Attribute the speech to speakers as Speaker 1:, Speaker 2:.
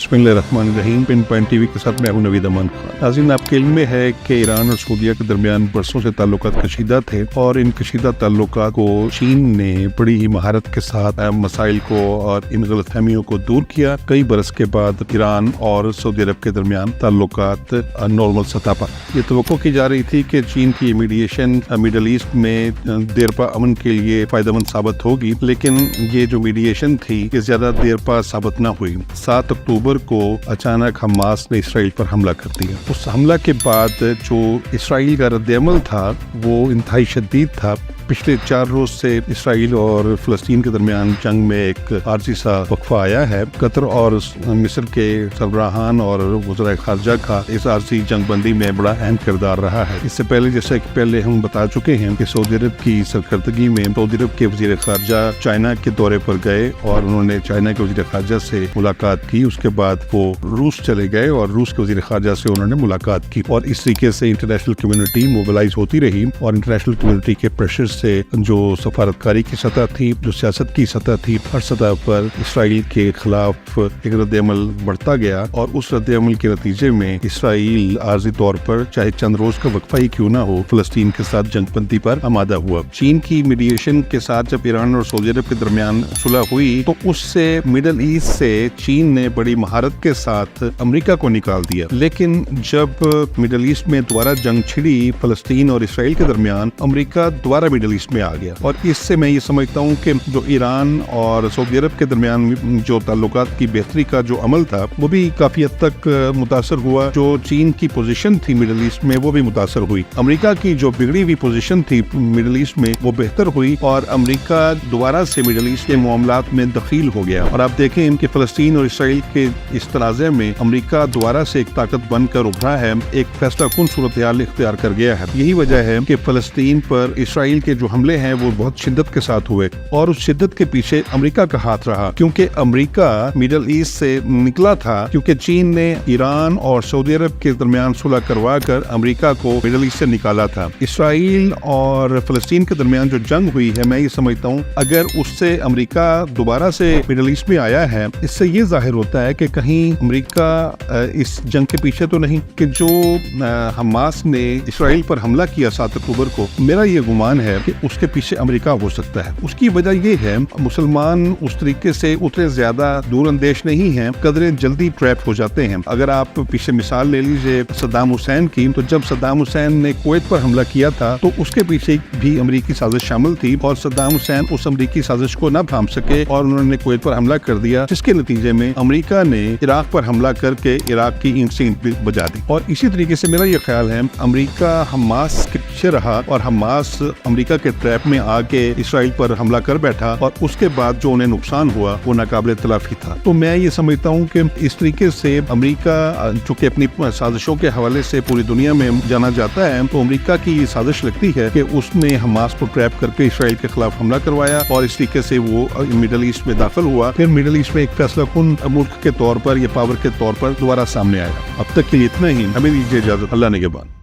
Speaker 1: बिस्मिल्लाहिर्रहमानिर्रहीम। Pin point TV के साथ मैं हूं नवीद अमान खान। नाज़रीन, आपके इल्म में है कि ईरान और सऊदीया के दरमियान बरसों से ताल्लुकात कशीदा थे और इन कशीदा ताल्लुकात को चीन ने बड़ी ही महारत के साथ मसाइल को और इन गलतफहमियों को दूर किया। कई बरस के बाद ईरान और सऊदी अरब के दरमियान ताल्लुकात नॉर्मल सतह पर। ये तवक्को की जा रही थी कि चीन की मीडिएशन मिडल ईस्ट में देरपा अमन के लिए फायदेमंद साबित होगी, लेकिन ये जो मीडिएशन थी ये ज्यादा देरपा साबित न हुई। 7 अक्टूबर को अचानक हमास ने इसराइल पर हमला कर दिया। उस हमला के बाद जो इसराइल का रद्द-ए-अमल था वो इंतहाई शदीद था। पिछले 4 रोज से इसराइल और फ़लस्तीन के दरमियान जंग में एक आरजी सा वक्फा आया है। कतर और मिस्र के सरबराहान और वज़राए ख़ारजा का इस आरजी जंग बंदी में बड़ा अहम किरदार रहा है। इससे पहले, जैसे कि पहले हम बता चुके हैं कि सऊदी अरब की सरकर्दगी में सऊदी अरब के वज़ीर ख़ारजा चाइना के दौरे पर गए और उन्होंने चाइना के वज़ीर ख़ारजा से मुलाकात की। उसके बाद वो रूस चले गए और रूस के वज़ीर ख़ारजा से उन्होंने मुलाकात की और इस तरीके से इंटरनेशनल कम्युनिटी मोबिलाइज होती रही और इंटरनेशनल कम्युनिटी के प्रेशर से जो सफारतकारी की सतह थी, जो सियासत की सतह थी, हर सतह पर इसराइल के खिलाफ एक रद्द-ए-अमल बढ़ता गया और उस रद्द-ए-अमल के नतीजे में इसराइल आर्जी तौर पर चाहे चंद रोज का वक्फा ही क्यों ना हो, फ़लस्तीन के साथ जंगबंदी पर आमादा हुआ। चीन की मीडिएशन के साथ जब ईरान और सऊदी अरब के दरमियान सुलह हुई तो उससे मिडल ईस्ट से चीन ने बड़ी महारत के साथ अमेरिका को निकाल दिया। लेकिन जब मिडल ईस्ट में दोबारा जंग छिड़ी फ़लस्तीन और इसराइल के दरमियान, अमेरिका दोबारा मिडल ईस्ट में आ गया और इससे मैं ये समझता हूँ कि जो ईरान और सऊदी अरब के दरमियान जो ताल्लुकात की बेहतरी का जो अमल था वो भी काफी हद तक मुतासर हुआ। जो चीन की पोजीशन थी मिडल ईस्ट में वो भी मुतासर हुई। अमेरिका की जो बिगड़ी हुई पोजीशन थी मिडल ईस्ट में वो बेहतर हुई और अमेरिका दोबारा से मिडल ईस्ट के मामलात में दखील हो गया। और आप देखें कि फ़लस्तीन और इसराइल के इस तनाज़े में अमेरिका दोबारा से एक ताकत बनकर उभरा है, एक फैसला कुन सूरत हाल इख्तियार कर गया है। यही वजह है कि फ़लस्तीन पर इसराइल के जो हमले हैं वो बहुत शिद्दत के साथ हुए और उस शिद्दत के पीछे अमेरिका का हाथ रहा, क्योंकि अमेरिका मिडल ईस्ट से निकला था क्योंकि चीन ने ईरान और सऊदी अरब के दरमियान सुलह करवा कर अमेरिका को मिडल ईस्ट से निकाला था। इसराइल और फ़लस्तीन के दरमियान जो जंग हुई है, मैं ये समझता हूँ अगर उससे अमेरिका दोबारा से मिडल ईस्ट में आया है, इससे ये जाहिर होता है कि कहीं अमेरिका इस जंग के पीछे तो नहीं कि जो हमास ने इसराइल पर हमला किया 7 अक्टूबर को, मेरा ये गुमान है कि उसके पीछे अमेरिका हो सकता है। उसकी वजह ये है मुसलमान उस तरीके से उतने ज्यादा दूर अंदेश नहीं हैं, कदरे जल्दी ट्रैप हो जाते हैं। अगर आप पीछे मिसाल ले लीजिए सद्दाम हुसैन की, तो जब सद्दाम हुसैन ने कुवैत पर हमला किया था तो उसके पीछे भी अमेरिकी साजिश शामिल थी और सद्दाम हुसैन उस अमेरिकी साजिश को न थाम सके और उन्होंने कुवैत पर हमला कर दिया, जिसके नतीजे में अमेरिका ने इराक पर हमला करके इराक की ईंट से ईंट बजा दी। और इसी तरीके से मेरा ये ख्याल है अमेरिका हमास के पीछे रहा और हमास अमेरिका के ट्रैप में आके इसराइल पर हमला कर बैठा और उसके बाद जो उन्हें नुकसान हुआ वो नाकाबिले तलाफी था। तो मैं ये समझता हूँ कि इस तरीके से अमेरिका चूंकि अपनी साजिशों के हवाले से पूरी दुनिया में जाना जाता है, तो अमेरिका की ये साजिश लगती है कि उसने हमास को ट्रैप करके इसराइल के खिलाफ हमला करवाया और इस तरीके से वो मिडल ईस्ट में दाखिल हुआ। फिर मिडल ईस्ट में एक फैसला कुन मुल्क के तौर पर या पावर के तौर पर दोबारा सामने आया। अब तक के लिए इतना ही, हमें दीजिए इजाजत। अल्लाह निगहबान।